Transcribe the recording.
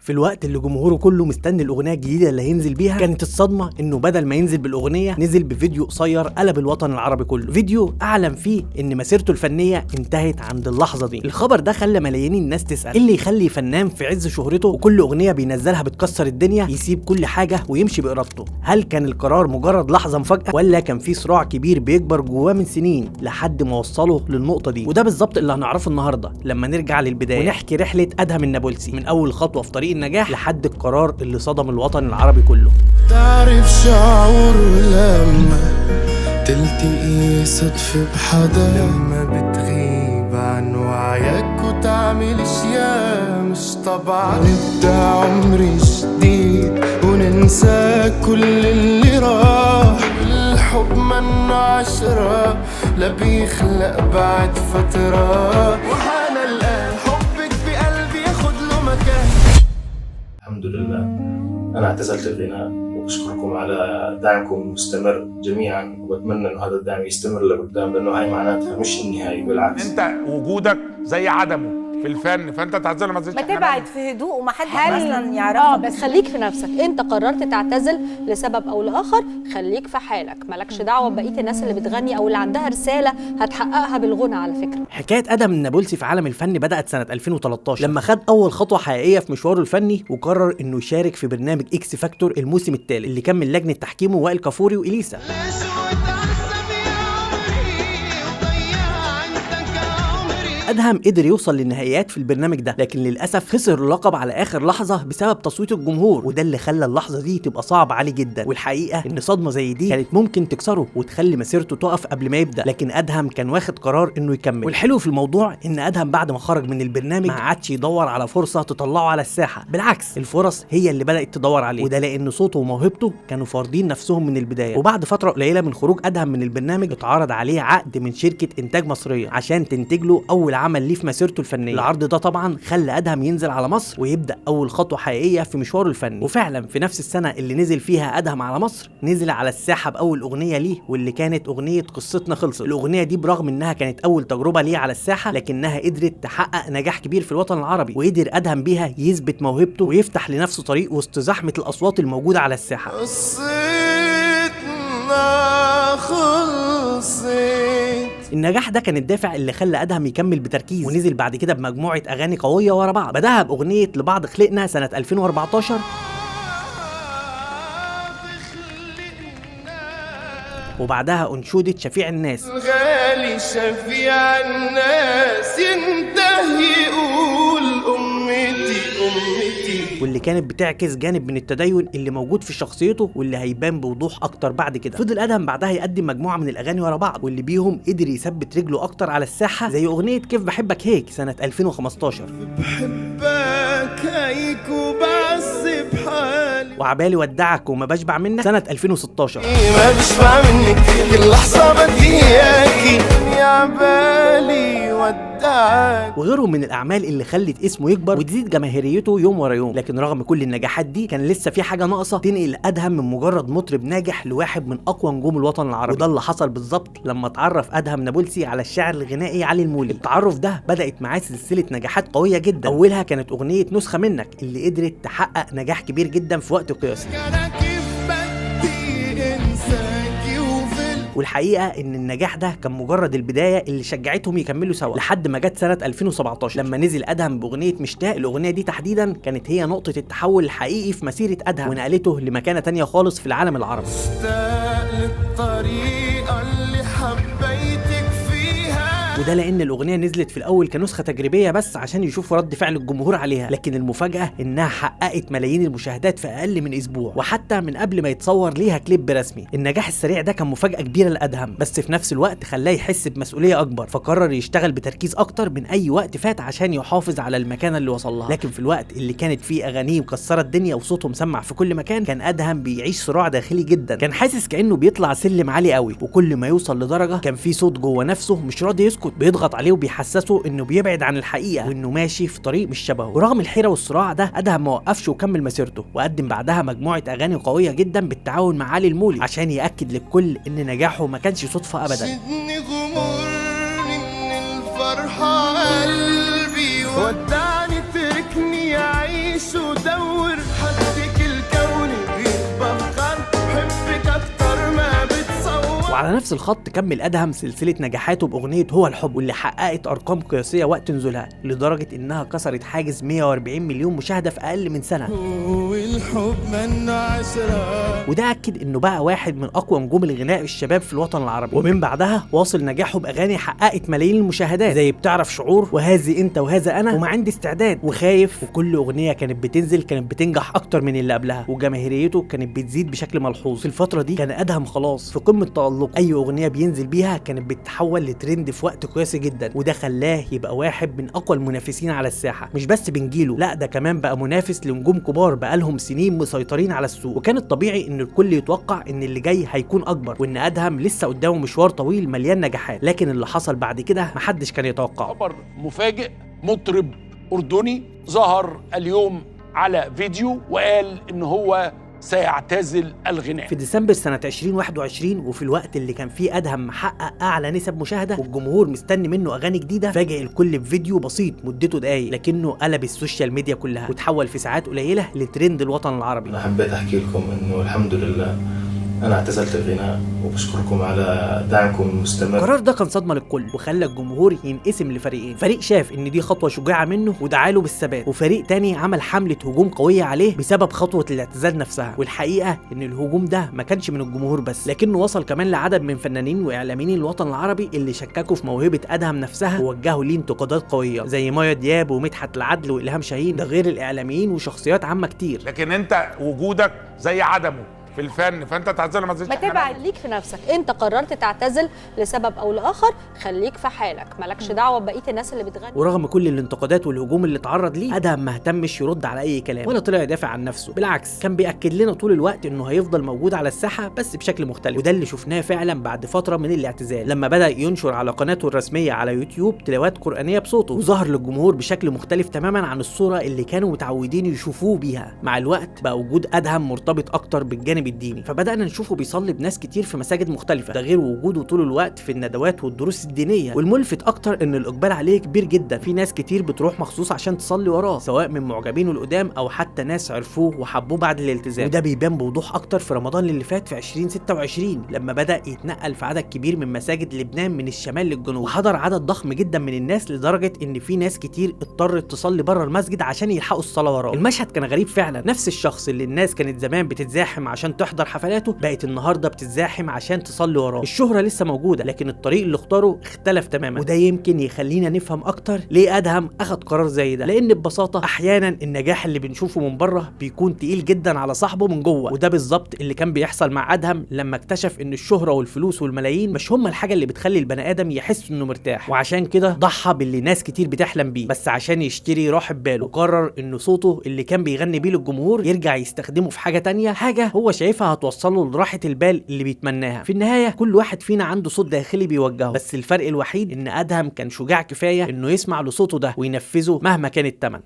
في الوقت اللي جمهوره كله مستني الاغنيه الجديده اللي هينزل بيها، كانت الصدمه انه بدل ما ينزل بالاغنيه نزل بفيديو قصير قلب الوطن العربي كله. فيديو اعلن فيه ان مسيرته الفنيه انتهت عند اللحظه دي. الخبر ده خلى ملايين الناس تسال ايه اللي يخلي فنان في عز شهرته وكل اغنيه بينزلها بتكسر الدنيا يسيب كل حاجه ويمشي بارادته؟ هل كان القرار مجرد لحظه مفاجاه، ولا كان في صراع كبير بيكبر جواه من سنين لحد ما وصله للنقطه دي؟ وده بالظبط اللي هنعرفه النهارده لما نرجع للبدايه ونحكي رحله ادهم النابلسي من اول خطوه في طريق النجاح لحد القرار اللي صدم الوطن العربي كله. تعرف شعور لما تلتقي صدفة بحدا، لما بتغيب عن وعيك وتعمل اشياء مش طبعا، نبدأ عمر جديد وننسى كل اللي راح. الحب منه عشرة لا بيخلق بعد فترة، وأنا الآن حبك بقلبي ياخد له مكان. الحمد لله أنا اعتزلت الغناء، وبشكركم على دعمكم المستمر جميعا، وبتمنى إنه هذا الدعم يستمر لقدام، لأنه هاي معناتها مش النهاية، بالعكس أنت وجودك زي عدمه في الفن، فأنت تعتزل ما تبعد في هدوء ومحدش اصلا يعرفك. بس خليك في نفسك. انت قررت تعتزل لسبب او لاخر، خليك في حالك، مالكش دعوه ببقيه الناس اللي بتغني او اللي عندها رساله هتحققها بالغنى. على فكره حكايه ادهم النابلسي في عالم الفن بدات سنه 2013 لما خد اول خطوه حقيقيه في مشواره الفني وقرر انه يشارك في برنامج اكس فاكتور الموسم الثالث اللي كان من لجنه تحكيمه وائل كفوري واليسا. ادهم قدر يوصل للنهائيات في البرنامج ده، لكن للاسف خسر اللقب على اخر لحظه بسبب تصويت الجمهور، وده اللي خلى اللحظه دي تبقى صعب عليه جدا. والحقيقه ان صدمه زي دي كانت ممكن تكسره وتخلي مسيرته تقف قبل ما يبدا، لكن ادهم كان واخد قرار انه يكمل. والحلو في الموضوع ان ادهم بعد ما خرج من البرنامج ما عادش يدور على فرصه تطلعه على الساحه، بالعكس الفرص هي اللي بدات تدور عليه، وده لان صوته وموهبته كانوا فارضين نفسهم من البدايه. وبعد فتره قليله من خروج ادهم من البرنامج اتعرض عليه عقد من شركه انتاج مصريه عشان تنتج له اول عمل ليه في مسيرته الفنيه. العرض ده طبعا خلى ادهم ينزل على مصر ويبدا اول خطوه حقيقيه في مشواره الفني. وفعلا في نفس السنه اللي نزل فيها ادهم على مصر نزل على الساحه باول اغنيه ليه، واللي كانت اغنيه قصتنا خلصت. الاغنيه دي برغم انها كانت اول تجربه ليه على الساحه، لكنها قدرت تحقق نجاح كبير في الوطن العربي، وقدر ادهم بيها يثبت موهبته ويفتح لنفسه طريق وسط زحمه الاصوات الموجوده على الساحه. قصتنا خلصت. النجاح ده كان الدافع اللي خلى ادهم يكمل بتركيز، ونزل بعد كده بمجموعه اغاني قويه ورا بعض، بداها باغنيه لبعض خلقنا سنه 2014، وبعدها انشوده شفيع الناس. غالي شفيع الناس ينتهي يقول امتي امتي، واللي كانت بتعكس جانب من التدين اللي موجود في شخصيته واللي هيبان بوضوح اكتر بعد كده. فضل ادهم بعدها يقدم مجموعه من الاغاني ورا بعض، واللي بيهم قدر يثبت رجله اكتر على الساحه، زي اغنيه كيف بحبك هيك سنه 2015، بحبك هيك وبعذب حالي، وعبالي ودعك وما بشبع منك سنه 2016، ما بشبع منك كل لحظه بدي اياكي يا عبالي ودعك، وغيرهم من الاعمال اللي خلت اسمه يكبر وتزيد جماهيريته يوم ورا يوم. لكن رغم كل النجاحات دي كان لسه في حاجه ناقصه تنقل ادهم من مجرد مطرب ناجح لواحد من اقوى نجوم الوطن العربي، وده اللي حصل بالظبط لما اتعرف ادهم نابلسي على الشاعر الغنائي علي المولد. التعرف ده بدات معاه سلسله نجاحات قويه جدا، اولها كانت اغنيه نسخه منك اللي قدرت تحقق نجاح كبير جدا في وقت قياسي. والحقيقه ان النجاح ده كان مجرد البدايه اللي شجعتهم يكملوا سوا، لحد ما جت سنه 2017 لما نزل ادهم باغنيه مشتاق. الاغنيه دي تحديدا كانت هي نقطه التحول الحقيقي في مسيره ادهم، ونقلته لمكانه تانية خالص في العالم العربي. مشتاق للطريقه اللي حبيتك فيها، وده لان الاغنيه نزلت في الاول كنسخه تجريبيه بس عشان يشوفوا رد فعل الجمهور عليها، لكن المفاجاه انها حققت ملايين المشاهدات في اقل من اسبوع، وحتى من قبل ما يتصور ليها كليب رسمي. النجاح السريع ده كان مفاجاه كبيره لادهم، بس في نفس الوقت خلاه يحس بمسؤوليه اكبر، فقرر يشتغل بتركيز اكتر من اي وقت فات عشان يحافظ على المكانه اللي وصل لها. لكن في الوقت اللي كانت فيه اغانيه مكسره الدنيا وصوته مسمع في كل مكان، كان ادهم بيعيش صراع داخلي جدا، كان حاسس كانه بيطلع سلم عالي قوي، وكل ما يوصل لدرجه كان في صوت جوه نفسه مش راضي يسكت بيضغط عليه وبيحسسه انه بيبعد عن الحقيقه وانه ماشي في طريق مش شبهه. ورغم الحيره والصراع ده ادهم ما وقفش وكمل مسيرته، وقدم بعدها مجموعه اغاني قويه جدا بالتعاون مع علي المولد عشان ياكد للكل ان نجاحه ما كانش صدفه ابدا. شدني غمرني من الفرحه قلبي ودعني تركني عيش عيش ودور حدك الكون بيتبخر حبك اكتر ما بتصور. وعلى نفس الخط كمل ادهم سلسله نجاحاته باغنيه هو الحب، واللي حققت ارقام قياسيه وقت نزولها لدرجه انها كسرت حاجز 140 مليون مشاهده في اقل من سنه. هو الحب منه عشرة. وده اكد انه بقى واحد من اقوى نجوم الغناء الشباب في الوطن العربي، ومن بعدها واصل نجاحه باغاني حققت ملايين المشاهدات زي بتعرف شعور وهذه انت وهذا انا وما عندي استعداد وخايف. وكل اغنيه كانت بتنزل كانت بتنجح اكتر من اللي قبلها، وجماهيريته كانت بتزيد بشكل ملحوظ. في الفتره دي كان ادهم خلاص في قمه تألقه، اي اغنيه بينزل بيها كانت بتتحول لترند في وقت قياسي جدا، وده خلاه يبقى واحد من اقوى المنافسين على الساحه، مش بس بنجيله لا ده كمان بقى منافس لنجوم كبار بقالهم سنين مسيطرين على السوق. وكان الطبيعي ان الكل يتوقع ان اللي جاي هيكون اكبر، وان ادهم لسه قدامه مشوار طويل مليان نجاحات، لكن اللي حصل بعد كده محدش كان يتوقعه. خبر مفاجئ، مطرب أردني ظهر اليوم على فيديو وقال إن هو سيعتزل الغناء في ديسمبر سنة 2021، وفي الوقت اللي كان فيه أدهم محقق أعلى نسب مشاهدة والجمهور مستني منه أغاني جديدة، فاجئ الكل بفيديو بسيط مدته دقايق لكنه قلب السوشيال ميديا كلها وتحول في ساعات قليلة لترند الوطن العربي. أنا حبيت أحكي لكم إنه الحمد لله أنا اعتزلت الغناء، وبشكركم على دعمكم المستمر. القرار ده كان صدمة للكل وخلى الجمهور ينقسم لفريقين، فريق شاف إن دي خطوة شجاعة منه ودعاله بالثبات، وفريق تاني عمل حملة هجوم قوية عليه بسبب خطوة الاعتزال نفسها. والحقيقة إن الهجوم ده ما كانش من الجمهور بس، لكنه وصل كمان لعدد من فنانين وإعلاميين الوطن العربي اللي شككوا في موهبة أدهم نفسها ووجهوا ليه انتقادات قوية زي مايا دياب ومدحت العدل وإلهام شاهين، ده غير الإعلاميين وشخصيات عامة كتير. لكن انت وجودك زي عدمه في الفن، فانت تعتزل ما تنزلش. ما تبعد. خليك في نفسك، انت قررت تعتزل لسبب او لاخر، خليك في حالك، مالكش دعوه ببقيه الناس اللي بتغني. ورغم كل الانتقادات والهجوم اللي اتعرض ليه، ادهم ما اهتمش يرد على اي كلام ولا طلع يدافع عن نفسه، بالعكس كان بياكد لنا طول الوقت انه هيفضل موجود على الساحه بس بشكل مختلف. وده اللي شفناه فعلا بعد فتره من الاعتزال، لما بدا ينشر على قناته الرسميه على يوتيوب تلاوات قرانيه بصوته، وظهر للجمهور بشكل مختلف تماما عن الصوره اللي كانوا متعودين يشوفوه بيها. مع الوقت بقى وجود ادهم مرتبط اكتر بالجانب الديني، فبدانا نشوفه بيصلي بناس كتير في مساجد مختلفه، ده غير وجوده طول الوقت في الندوات والدروس الدينيه. والملفت اكتر ان الاقبال عليه كبير جدا، في ناس كتير بتروح مخصوص عشان تصلي وراه، سواء من معجبينه القدام او حتى ناس عرفوه وحبوه بعد الالتزام. وده بيبان بوضوح اكتر في رمضان اللي فات في 2026 لما بدا يتنقل في عدد كبير من مساجد لبنان من الشمال للجنوب، وحضر عدد ضخم جدا من الناس لدرجه ان في ناس كتير اضطرت تصلي بره المسجد عشان يلحقوا الصلاه وراه. المشهد كان غريب فعلا، نفس الشخص اللي الناس كانت زمان بتتزاحم عشان تحضر حفلاته بقت النهارده بتتزاحم عشان تصلي وراه. الشهرة لسه موجودة لكن الطريق اللي اختاره اختلف تماما، وده يمكن يخلينا نفهم اكتر ليه ادهم اخد قرار زي ده، لان ببساطة احيانا النجاح اللي بنشوفه من بره بيكون تقيل جدا على صاحبه من جوه، وده بالظبط اللي كان بيحصل مع ادهم لما اكتشف ان الشهرة والفلوس والملايين مش هم الحاجة اللي بتخلي البني ادم يحس انه مرتاح، وعشان كده ضحى باللي ناس كتير بتحلم بيه بس عشان يشتري راحة باله، وقرر ان صوته اللي كان بيغني بيه للجمهور يرجع يستخدمه في حاجة تانية، حاجة هو شايفها هتوصله لراحة البال اللي بيتمناها. في النهاية كل واحد فينا عنده صوت داخلي بيوجهه، بس الفرق الوحيد ان ادهم كان شجاع كفاية انه يسمع لصوته ده وينفذه مهما كان الثمن.